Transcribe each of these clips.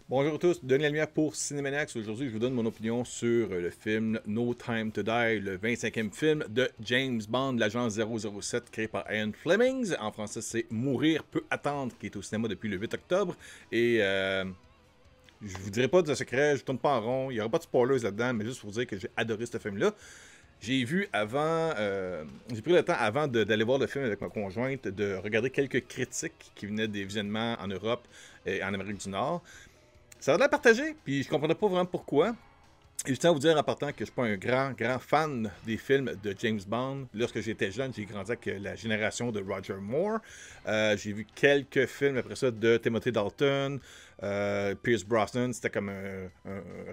Bonjour à tous, Denis Lalmière pour Cinémaniacs. Aujourd'hui, je vous donne mon opinion sur le film No Time to Die, le 25e film de James Bond, l'agent 007, créé par Ian Fleming. En français, c'est Mourir peut attendre, qui est au cinéma depuis le 8 octobre. Et je vous dirai pas de secret, je tourne pas en rond, il n'y aura pas de spoilers là-dedans, mais juste pour vous dire que j'ai adoré ce film-là. J'ai vu avant, j'ai pris le temps avant d'aller voir le film avec ma conjointe, de regarder quelques critiques qui venaient des visionnements en Europe et en Amérique du Nord. Ça a l'air partagé, puis je comprenais pas vraiment pourquoi. Et je tiens à vous dire en partant que je suis pas un grand fan des films de James Bond. Lorsque j'étais jeune, j'ai grandi avec la génération de Roger Moore. J'ai vu quelques films après ça de Timothy Dalton, Pierce Brosnan. C'était comme un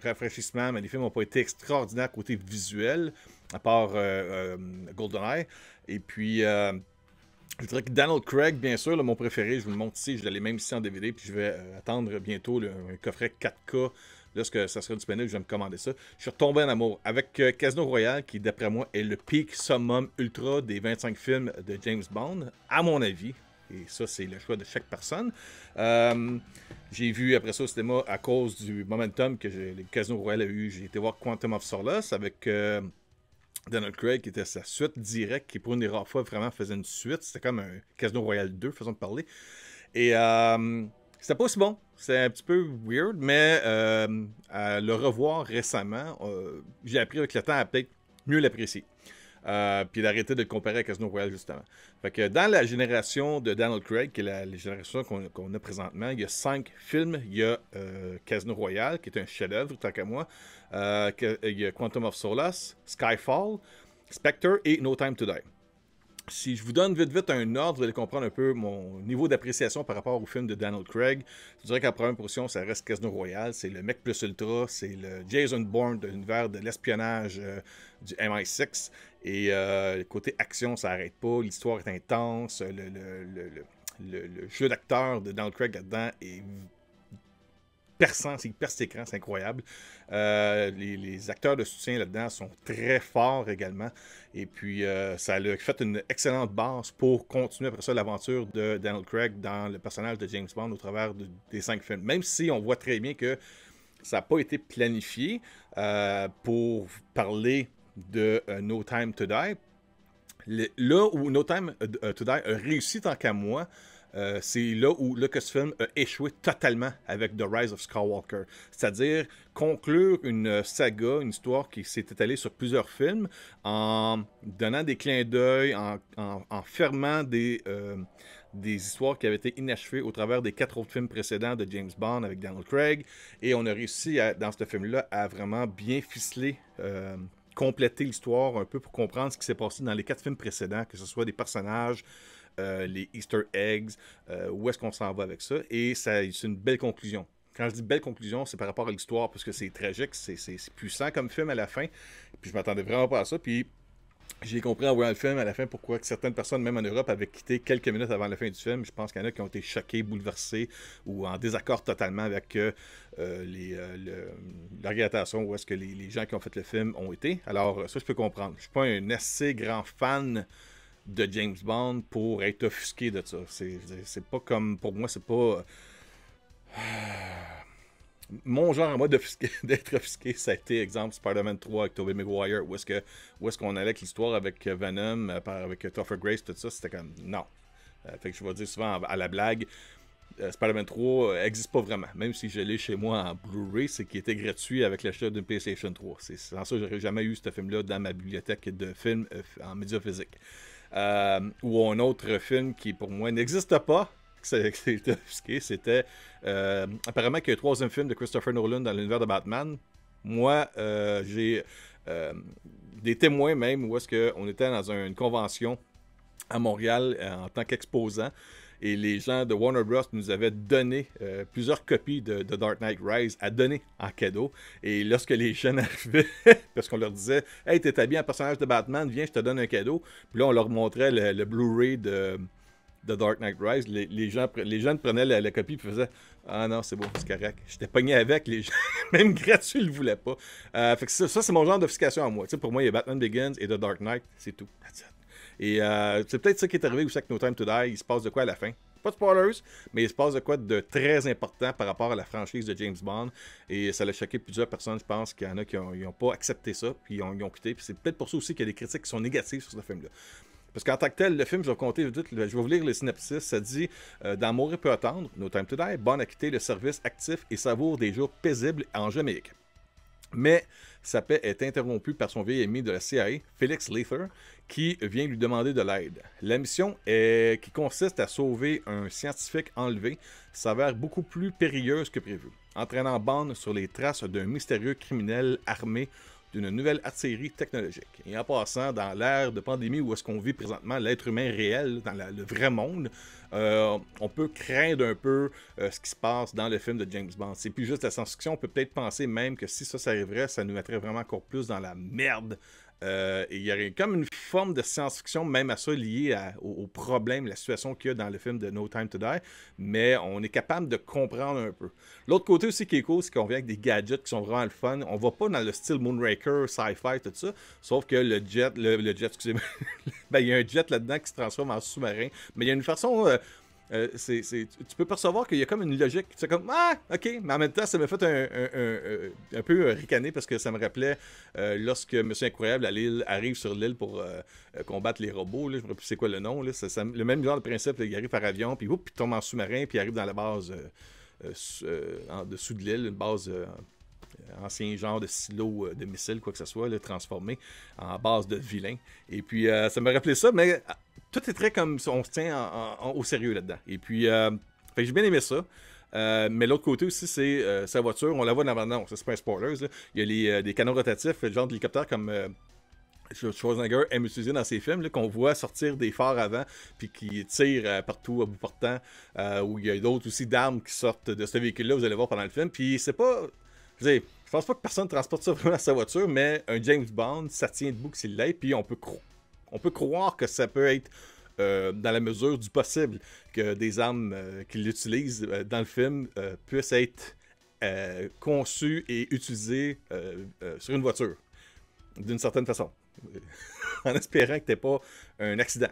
rafraîchissement, mais les films n'ont pas été extraordinaires côté visuel, à part GoldenEye. Et puis, je dirais que Daniel Craig, bien sûr, là, mon préféré, je vous le montre ici, je l'ai même ici en DVD, puis je vais attendre bientôt un coffret 4K. Lorsque ça sera disponible, je vais me commander ça. Je suis retombé en amour avec Casino Royale, qui, d'après moi, est le peak summum ultra des 25 films de James Bond, à mon avis. Et ça, c'est le choix de chaque personne. J'ai vu après ça au cinéma, à cause du momentum que le Casino Royale a eu, j'ai été voir Quantum of Solace avec Daniel Craig, qui était sa suite directe, qui pour une des rares fois vraiment faisait une suite. C'était comme un Casino Royale 2, façon de parler. Et c'était pas aussi bon. C'est un petit peu weird, mais à le revoir récemment, j'ai appris avec le temps à peut-être mieux l'apprécier. Puis d'arrêter de le comparer à Casino Royale, justement. Fait que dans la génération de Daniel Craig, qui est la génération qu'on a présentement, il y a 5 films. Il y a Casino Royale, qui est un chef-d'œuvre, tant qu'à moi. Il y a Quantum of Solace, Skyfall, Spectre et No Time to Die. Si je vous donne vite un ordre, vous allez comprendre un peu mon niveau d'appréciation par rapport au film de Daniel Craig. Je dirais qu'en première position, ça reste Casino Royale. C'est le mec plus ultra. C'est le Jason Bourne de l'univers de l'espionnage du MI6. Et côté action, ça n'arrête pas. L'histoire est intense. Le jeu d'acteur de Daniel Craig là-dedans est perçant, c'est hyper écran, c'est incroyable. Les acteurs de soutien là-dedans sont très forts également. Et puis, ça a fait une excellente base pour continuer après ça l'aventure de Daniel Craig dans le personnage de James Bond au travers des 5 films. Même si on voit très bien que ça n'a pas été planifié pour parler de No Time to Die. Là où No Time to Die a réussi tant qu'à moi, c'est là où Lucasfilm a échoué totalement avec The Rise of Skywalker. C'est-à-dire conclure une saga, une histoire qui s'est étalée sur plusieurs films, en donnant des clins d'œil, en fermant des histoires qui avaient été inachevées au travers des 4 autres films précédents de James Bond avec Daniel Craig. Et on a réussi, dans ce film-là, à vraiment bien ficeler compléter l'histoire un peu pour comprendre ce qui s'est passé dans les 4 films précédents, que ce soit des personnages, les Easter eggs, où est-ce qu'on s'en va avec ça. Et c'est une belle conclusion. Quand je dis belle conclusion, c'est par rapport à l'histoire, parce que c'est tragique, c'est puissant comme film à la fin. Puis je m'attendais vraiment pas à ça. Puis j'ai compris en voyant le film à la fin pourquoi que certaines personnes, même en Europe, avaient quitté quelques minutes avant la fin du film. Je pense qu'il y en a qui ont été choqués, bouleversés ou en désaccord totalement avec l'organisation où est-ce que les gens qui ont fait le film ont été. Alors, ça, je peux comprendre. Je suis pas un assez grand fan de James Bond pour être offusqué de ça. C'est pas comme, pour moi, c'est pas mon genre à moi d'être offusqué, ça a été, exemple, Spider-Man 3 avec Tobey Maguire, où est-ce qu'on allait avec l'histoire avec Venom, avec Topher Grace, tout ça, c'était comme, non. Fait que je vais dire souvent à la blague, Spider-Man 3 n'existe pas vraiment. Même si je l'ai chez moi en Blu-ray, c'est qu'il était gratuit avec l'achat d'une PlayStation 3. Sans ça, j'aurais jamais eu ce film-là dans ma bibliothèque de films en média physique. Ou un autre film qui, pour moi, n'existe pas, c'était offusqué, c'était apparemment qu'il y a un 3e film de Christopher Nolan dans l'univers de Batman. Moi, j'ai des témoins même où est-ce qu'on était dans une convention à Montréal en tant qu'exposant. Et les gens de Warner Bros. Nous avaient donné plusieurs copies de Dark Knight Rise à donner en cadeau. Et lorsque les jeunes arrivaient, parce qu'on leur disait « Hey, t'es habillé en personnage de Batman, viens, je te donne un cadeau. » Puis là, on leur montrait le Blu-ray de Dark Knight Rise. Les jeunes prenaient la copie et faisaient « Ah non, c'est bon, c'est correct. » J'étais pogné avec, les gens, même gratuit, ils le voulaient pas. Fait que ça c'est mon genre d'obfuscation à moi. T'sais, pour moi, il y a Batman Begins et The Dark Knight, c'est tout. That's it. Et c'est peut-être ça qui est arrivé aussi avec No Time to Die. Il se passe de quoi à la fin? pas de spoilers, mais il se passe de quoi de très important par rapport à la franchise de James Bond. Et ça l'a choqué plusieurs personnes, je pense qu'il y en a qui n'ont pas accepté ça, puis ils ont quitté. Puis c'est peut-être pour ça aussi qu'il y a des critiques qui sont négatives sur ce film-là. Parce qu'en tant que tel, le film, je vais compter vite, je vais vous lire le synopsis. Ça dit dans Mourir peut attendre, No Time to Die, Bond a quitté le service actif et savoure des jours paisibles en Jamaïque. Mais sa paix est interrompue par son vieil ami de la CIA, Felix Leiter, qui vient lui demander de l'aide. La mission qui consiste à sauver un scientifique enlevé s'avère beaucoup plus périlleuse que prévu, entraînant Bond sur les traces d'un mystérieux criminel armé d'une nouvelle artillerie technologique. Et en passant, dans l'ère de pandémie où est-ce qu'on vit présentement l'être humain réel, dans le vrai monde, on peut craindre un peu ce qui se passe dans le film de James Bond. C'est plus juste la science-fiction, on peut peut-être penser même que si ça arriverait, ça nous mettrait vraiment encore plus dans la merde. Et il y aurait comme une forme de science-fiction, même à ça, liée au problème, la situation qu'il y a dans le film de No Time to Die, mais on est capable de comprendre un peu. L'autre côté aussi qui est cool, c'est qu'on vient avec des gadgets qui sont vraiment le fun. On va pas dans le style Moonraker, sci-fi, tout ça, sauf que le jet, excusez-moi, ben, il y a un jet là-dedans qui se transforme en sous-marin, mais il y a une façon... tu peux percevoir qu'il y a comme une logique. C'est comme, ah, ok, mais en même temps, ça m'a fait un peu ricaner parce que ça me rappelait lorsque Monsieur Incroyable arrive sur l'île pour combattre les robots. Là, je ne sais plus c'est quoi le nom. Là, le même genre de principe, là, il arrive par avion, puis il tombe en sous-marin, puis il arrive dans la base en dessous de l'île, une base. Ancien genre de silo de missiles, quoi que ce soit, là, transformé en base de vilain. Et puis, ça m'a rappelé ça, mais tout est très comme on se tient au sérieux là-dedans. Et puis, j'ai bien aimé ça. Mais l'autre côté aussi, c'est sa voiture. On la voit dans l'abandon. Ça, c'est pas un spoiler. Là. Il y a des canons rotatifs, le genre d'hélicoptère comme Schwarzenegger aime utiliser dans ses films, qu'on voit sortir des phares avant, puis qui tirent partout à bout portant. Où il y a d'autres aussi d'armes qui sortent de ce véhicule-là, vous allez voir pendant le film. Puis c'est pas... Je pense pas que personne transporte ça vraiment dans sa voiture, mais un James Bond, ça tient debout que s'il l'est, puis on peut croire que ça peut être dans la mesure du possible que des armes qu'il utilise dans le film puissent être conçues et utilisées sur une voiture, d'une certaine façon, en espérant que t'aies pas un accident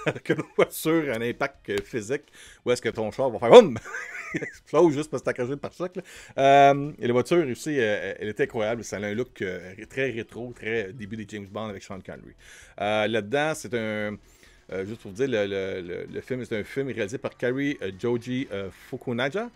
avec une voiture, un impact physique, où est-ce que ton char va faire boum! Il explose juste parce que t'as craché le pare-choc. Et la voiture aussi, elle était incroyable. Ça a un look très rétro, très début des James Bond avec Sean Connery. Là-dedans, c'est un... juste pour vous dire, le film, c'est un film réalisé par Cary Joji Fukunaga.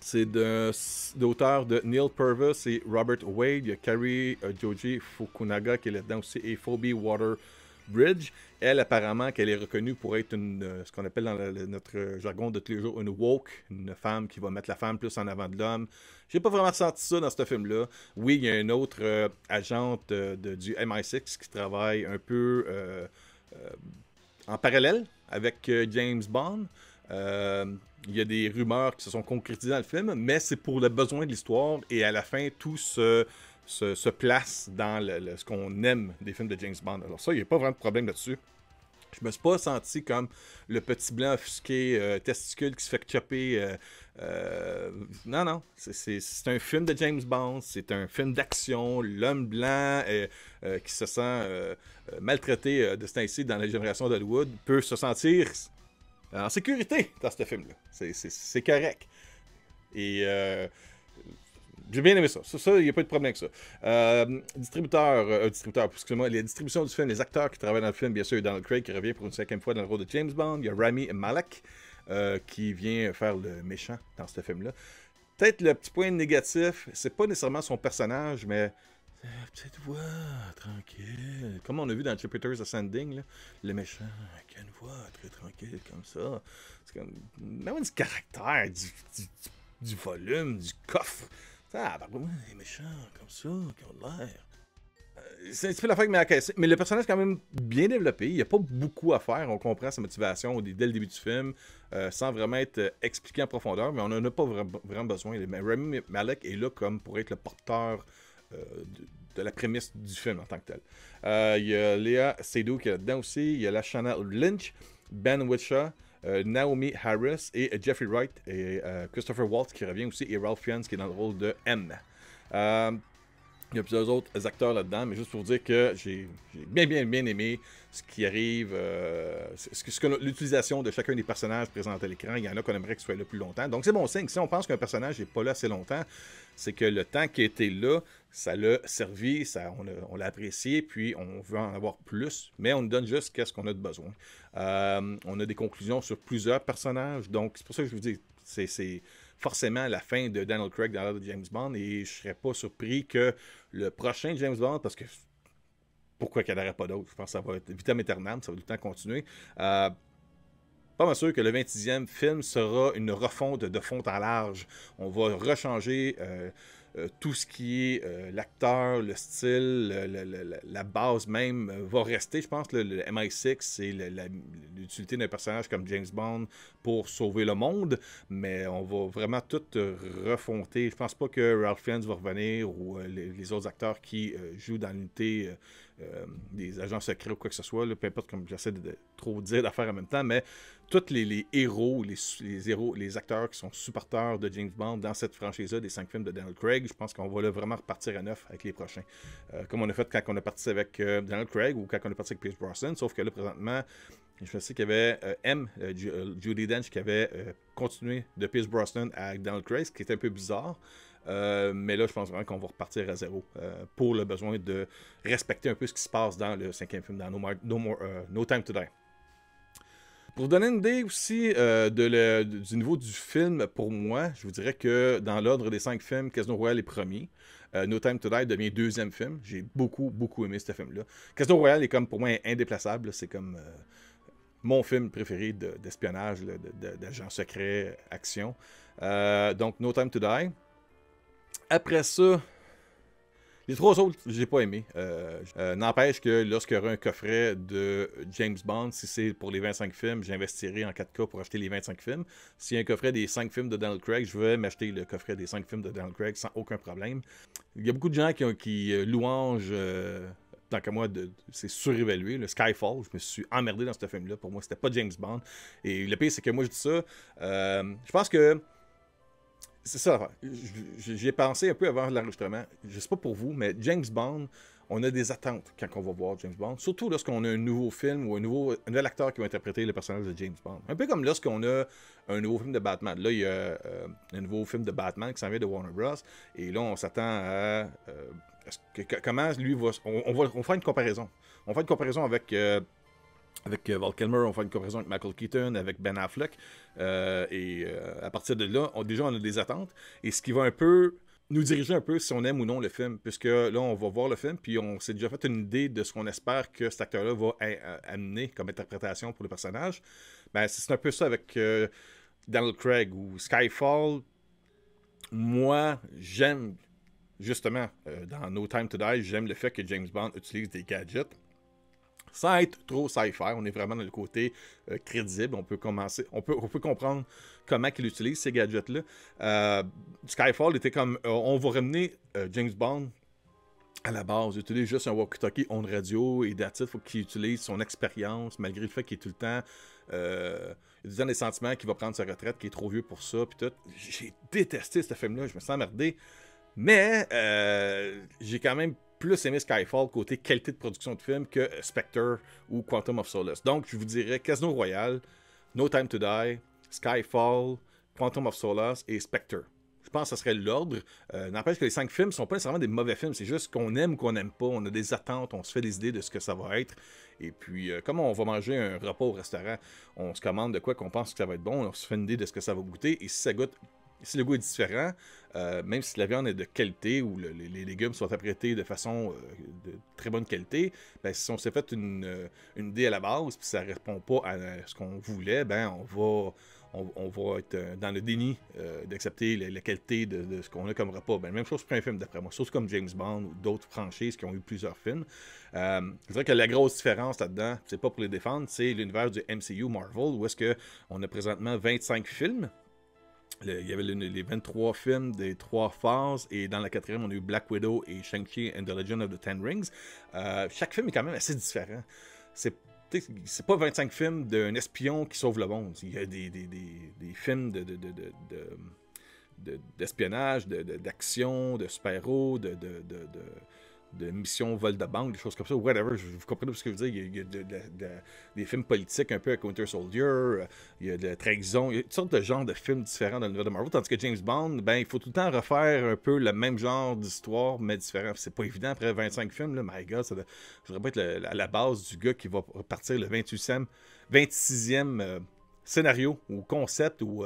C'est d'auteur de Neil Purvis et Robert Wade. Il y a Cary Joji Fukunaga qui est là-dedans aussi et Phoebe Water-Bridge. Elle, apparemment, qu'elle est reconnue pour être ce qu'on appelle dans notre jargon de tous les jours une woke, une femme qui va mettre la femme plus en avant de l'homme. J'ai pas vraiment senti ça dans ce film-là. Oui, il y a une autre agente du MI6 qui travaille un peu en parallèle avec James Bond. Il y a des rumeurs qui se sont concrétisées dans le film, mais c'est pour le besoin de l'histoire et à la fin, tout se place dans ce qu'on aime des films de James Bond. Alors ça, il n'y a pas vraiment de problème là-dessus. Je me suis pas senti comme le petit blanc offusqué, testicule qui se fait chopper. Non. C'est un film de James Bond. C'est un film d'action. L'homme blanc qui se sent maltraité de ce temps-ci dans la génération d'Hollywood peut se sentir en sécurité dans ce film-là. C'est correct. Et j'ai bien aimé ça. Ça, il n'y a pas de problème avec ça. Distributeur, excusez-moi, les distributions du film, les acteurs qui travaillent dans le film, bien sûr, Donald Craig qui revient pour une 5e fois dans le rôle de James Bond. Il y a Rami Malek qui vient faire le méchant dans ce film-là. Peut-être le petit point négatif, c'est pas nécessairement son personnage, mais petite voix tranquille. Comme on a vu dans Jupiter's Ascending, là, le méchant qui a une voix très tranquille comme ça. C'est comme même du caractère, du volume, du coffre. Les méchants comme ça, qui ont l'air. C'est un petit peu l'affaire mais le personnage est quand même bien développé. Il n'y a pas beaucoup à faire. On comprend sa motivation dès le début du film, sans vraiment être expliqué en profondeur, mais on n'en a pas vraiment besoin. Mais Rami Malek est là comme pour être le porteur de la prémisse du film en tant que tel. Il y a Léa Seydoux qui est là-dedans aussi. Il y a Lashana Lynch, Ben Whishaw, Naomi Harris et Jeffrey Wright et Christopher Waltz qui revient aussi et Ralph Fiennes qui est dans le rôle de M. Il y a plusieurs autres acteurs là-dedans, mais juste pour dire que j'ai bien aimé ce qui arrive, l'utilisation de chacun des personnages présentés à l'écran. Il y en a qu'on aimerait qu'ils soient là plus longtemps. Donc c'est bon signe. Si on pense qu'un personnage n'est pas là assez longtemps, c'est que le temps qui a été là, ça l'a servi, on l'a apprécié, puis on veut en avoir plus, mais on nous donne juste qu'est-ce qu'on a de besoin. On a des conclusions sur plusieurs personnages, donc c'est pour ça que je vous dis, c'est forcément la fin de Daniel Craig dans l'ordre de James Bond, et je serais pas surpris que le prochain James Bond, parce que pourquoi qu'il n'y en aurait pas d'autres, je pense que ça va être vitam aeternam, ça va tout le temps continuer. Pas mal sûr que le 26e film sera une refonte de fond en large. On va rechanger tout ce qui est l'acteur, le style, la base même va rester, je pense. Le MI6 et l'utilité d'un personnage comme James Bond pour sauver le monde, mais on va vraiment tout refonter. Je pense pas que Ralph Fiennes va revenir ou les autres acteurs qui jouent dans l'unité des agents secrets ou quoi que ce soit, là, peu importe, comme j'essaie de trop dire d'affaires en même temps, mais tous les héros, les acteurs qui sont supporters de James Bond dans cette franchise-là, des 5 films de Daniel Craig, je pense qu'on va là vraiment repartir à neuf avec les prochains. Comme on a fait quand on a parti avec Daniel Craig ou quand on a parti avec Pierce Brosnan, sauf que là, présentement, je sais qu'il y avait Judi Dench, qui avait continué de Pierce Brosnan à Daniel Craig, ce qui est un peu bizarre. Mais là, je pense vraiment qu'on va repartir à zéro pour le besoin de respecter un peu ce qui se passe dans le 5e film, dans No Time to Die. Pour vous donner une idée aussi du niveau du film, pour moi, je vous dirais que dans l'ordre des 5 films, Casino Royale est premier. No Time to Die devient 2e film. J'ai beaucoup aimé ce film-là. Casino Royale est comme pour moi indéplaçable. C'est comme mon film préféré d'espionnage, d'agent secret, action. Donc No Time to Die. Après ça, les 3 autres, je n'ai pas aimé. N'empêche que lorsqu'il y aura un coffret de James Bond, si c'est pour les 25 films, j'investirai en 4K pour acheter les 25 films. S'il y a un coffret des 5 films de Daniel Craig, je vais m'acheter le coffret des 5 films de Daniel Craig sans aucun problème. Il y a beaucoup de gens qui louangent, tant que moi, c'est surévalué, le Skyfall. Je me suis emmerdé dans ce film-là. Pour moi, c'était pas James Bond. Et le pire, c'est que moi, je dis ça. Je pense que c'est ça. J'y ai pensé un peu avant l'enregistrement. Je sais pas pour vous, mais James Bond, on a des attentes quand on va voir James Bond. Surtout lorsqu'on a un nouveau film ou un nouvel acteur qui va interpréter le personnage de James Bond. Un peu comme lorsqu'on a un nouveau film de Batman. Là, il y a un nouveau film de Batman qui s'en vient de Warner Bros. Et là, on s'attend à comment lui va... On fera une comparaison. On fera une comparaison avec Val Kilmer, on fait une comparaison avec Michael Keaton, avec Ben Affleck. À partir de là, déjà, on a des attentes. Et ce qui va un peu nous diriger un peu si on aime ou non le film. Puisque là, on va voir le film, puis on s'est déjà fait une idée de ce qu'on espère que cet acteur-là va amener comme interprétation pour le personnage. Ben, c'est un peu ça avec Daniel Craig ou Skyfall. Moi, j'aime, justement, dans No Time to Die, j'aime le fait que James Bond utilise des gadgets. Sans être trop sci-fi, on est vraiment dans le côté crédible. On peut comprendre comment il utilise ces gadgets-là. Skyfall était comme, on va ramener James Bond à la base. Il utilise juste un walkie-talkie on radio et that's it. Il faut qu'il utilise son expérience, malgré le fait qu'il est tout le temps... il a tout le temps des sentiments qu'il va prendre sa retraite, qu'il est trop vieux pour ça. Puis tout. J'ai détesté ce film-là, je me sens emmerdé. Mais j'ai quand même plus aimé Skyfall côté qualité de production de film que Spectre ou Quantum of Solace. Donc, je vous dirais Casino Royale, No Time to Die, Skyfall, Quantum of Solace et Spectre. Je pense que ce serait l'ordre. N'empêche que les 5 films ne sont pas nécessairement des mauvais films. C'est juste qu'on aime ou qu'on n'aime pas. On a des attentes, on se fait des idées de ce que ça va être. Et puis, comme on va manger un repas au restaurant, on se commande de quoi qu'on pense que ça va être bon. On se fait une idée de ce que ça va goûter. Et si ça goûte... Si le goût est différent, même si la viande est de qualité ou les légumes sont apprêtés de façon de très bonne qualité, ben, si on s'est fait une idée à la base puis ça ne répond pas à ce qu'on voulait, ben, on va être dans le déni d'accepter la qualité de ce qu'on a comme repas. Ben, même chose pour un film d'après moi, sauf comme James Bond ou d'autres franchises qui ont eu plusieurs films. Je dirais que la grosse différence là-dedans, c'est pas pour les défendre, c'est l'univers du MCU Marvel, où est-ce qu'on a présentement 25 films. Il y avait les 23 films des 3 phases, et dans la 4e, on a eu Black Widow et Shang-Chi and the Legend of the Ten Rings. Chaque film est quand même assez différent. C'est pas 25 films d'un espion qui sauve le monde. Il y a des films d'espionnage, d'action, de super-héros, de missions vol de banque, des choses comme ça, whatever, vous comprenez ce que je veux dire, il y a des films politiques un peu avec Winter Soldier, il y a de la trahison, il y a toutes sortes de genres de films différents dans l'univers de Marvel, tandis que James Bond, ben, il faut tout le temps refaire un peu le même genre d'histoire, mais différent. C'est pas évident après 25 films, là, my god, ça devrait pas être à la base du gars qui va repartir le 26e scénario ou concept ou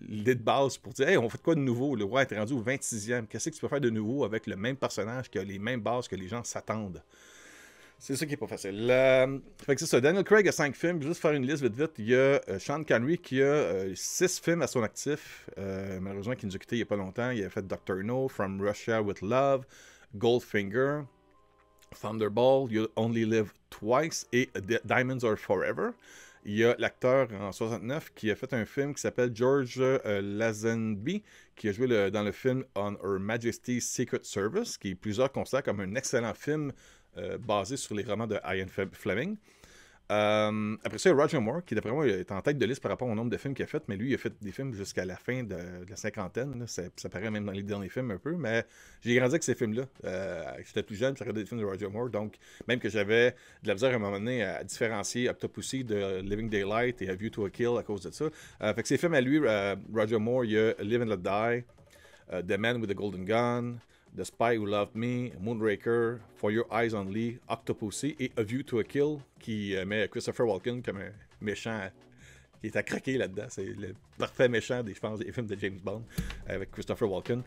l'idée de base pour dire hey, on fait quoi de nouveau? Le roi est rendu au 26e. Qu'est-ce que tu peux faire de nouveau avec le même personnage qui a les mêmes bases que les gens s'attendent? C'est ça qui est pas facile. Fait que c'est ça. Daniel Craig a 5 films. Juste faire une liste vite vite. Il y a Sean Connery qui a 6 films à son actif. Malheureusement, qui nous a quittés il y a pas longtemps. Il a fait Dr. No, From Russia with Love, Goldfinger, Thunderball, You Only Live Twice et Diamonds Are Forever. Il y a l'acteur en 69 qui a fait un film qui s'appelle George Lazenby, qui a joué dans le film On Her Majesty's Secret Service, qui plusieurs considèrent comme un excellent film basé sur les romans de Ian Fleming. Après ça, il y a Roger Moore, qui d'après moi est en tête de liste par rapport au nombre de films qu'il a fait, mais lui, il a fait des films jusqu'à la fin de la cinquantaine. Là. Ça paraît même dans les derniers films un peu, mais j'ai grandi avec ces films-là. J'étais plus jeune, je regardais des films de Roger Moore, donc même que j'avais de la misère à un moment donné à différencier Octopussy de Living Daylight et A View to a Kill à cause de ça. Fait que ces films à lui, Roger Moore, il y a Live and Let Die, The Man with the Golden Gun, The Spy Who Loved Me, Moonraker, For Your Eyes Only, Octopussy et A View to a Kill qui met Christopher Walken comme un méchant qui est à craquer là-dedans. C'est le parfait méchant je pense, des films de James Bond avec Christopher Walken.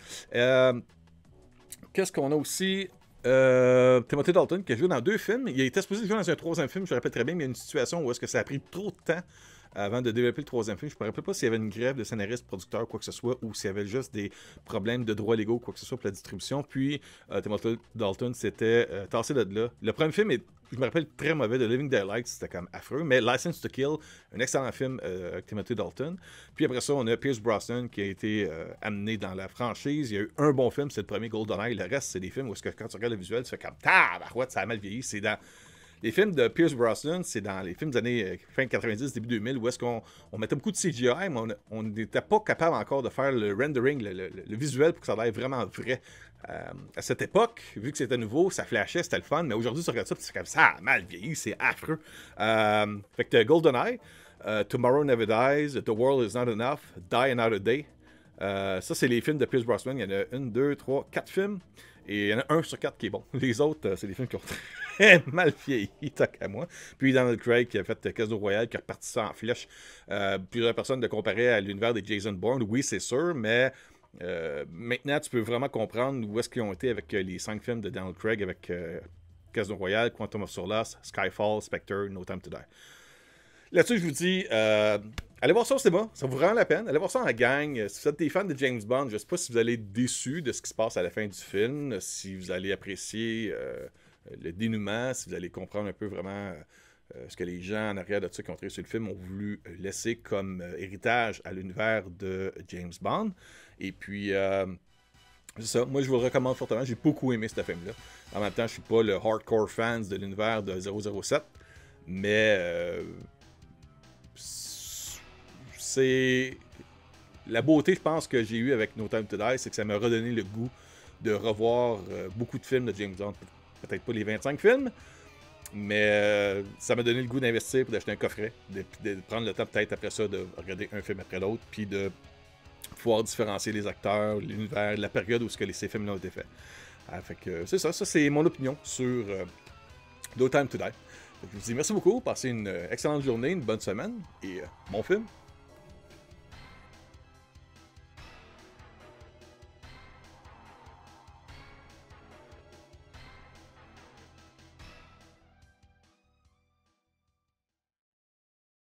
Qu'est-ce qu'on a aussi? Timothy Dalton qui a joué dans 2 films. Il était supposé jouer dans un 3e film, je le répète très bien, mais il y a une situation où est-ce que ça a pris trop de temps avant de développer le 3e film. Je ne me rappelle pas s'il y avait une grève de scénaristes, producteurs, quoi que ce soit, ou s'il y avait juste des problèmes de droits légaux, quoi que ce soit, pour la distribution. Puis, Timothy Dalton s'était tassé de là. Le premier film est, je me rappelle, très mauvais. The Living Daylight, c'était comme affreux. Mais License to Kill, un excellent film avec Timothy Dalton. Puis après ça, on a Pierce Brosnan qui a été amené dans la franchise. Il y a eu un bon film, c'est le premier GoldenEye. Le reste, c'est des films où est-ce que, quand tu regardes le visuel, tu fais comme tabarouette, ça a mal vieilli. C'est dans... Les films de Pierce Brosnan, c'est dans les films des années fin 90, début 2000, où est-ce qu'on mettait beaucoup de CGI, mais on n'était pas capable encore de faire le rendering, le visuel pour que ça ait l'air vraiment vrai. À cette époque, vu que c'était nouveau, ça flashait, c'était le fun, mais aujourd'hui, tu regardes ça, c'est comme ça, a mal vieilli, c'est affreux. Fait que GoldenEye, Tomorrow Never Dies, The World Is Not Enough, Die Another Day. Ça, c'est les films de Pierce Brosnan. Il y en a 1, 2, 3, 4 films. Et il y en a 1 sur 4 qui est bon. Les autres, c'est des films qui ont très mal vieilli, tant qu'à moi. Puis Daniel Craig qui a fait Casino Royale, qui a reparti ça en flèche. Plusieurs personnes de comparer à l'univers des Jason Bourne. Oui, c'est sûr, mais maintenant, tu peux vraiment comprendre où est-ce qu'ils ont été avec les 5 films de Daniel Craig, avec Casino Royale, Quantum of Solace, Skyfall, Spectre, No Time to Die. Là-dessus, je vous dis, allez voir ça au cinéma, ça vaut vraiment la peine. Allez voir ça en gang. Si vous êtes des fans de James Bond, je ne sais pas si vous allez être déçus de ce qui se passe à la fin du film, si vous allez apprécier le dénouement, si vous allez comprendre un peu vraiment ce que les gens en arrière de ça qui ont travaillé sur le film ont voulu laisser comme héritage à l'univers de James Bond. Et puis, c'est ça, moi je vous le recommande fortement, j'ai beaucoup aimé ce film-là. En même temps, je suis pas le hardcore fan de l'univers de 007, mais... c'est la beauté, je pense, que j'ai eue avec No Time to Die, c'est que ça m'a redonné le goût de revoir beaucoup de films de James Bond. Peut-être pas les 25 films, mais ça m'a donné le goût d'investir pour d'acheter un coffret, de prendre le temps peut-être après ça de regarder un film après l'autre, puis de pouvoir différencier les acteurs, l'univers, la période où ces films-là ont été faits. Fait que c'est ça c'est mon opinion sur No Time to Die. Je vous dis merci beaucoup, passez une excellente journée, une bonne semaine, et bon film!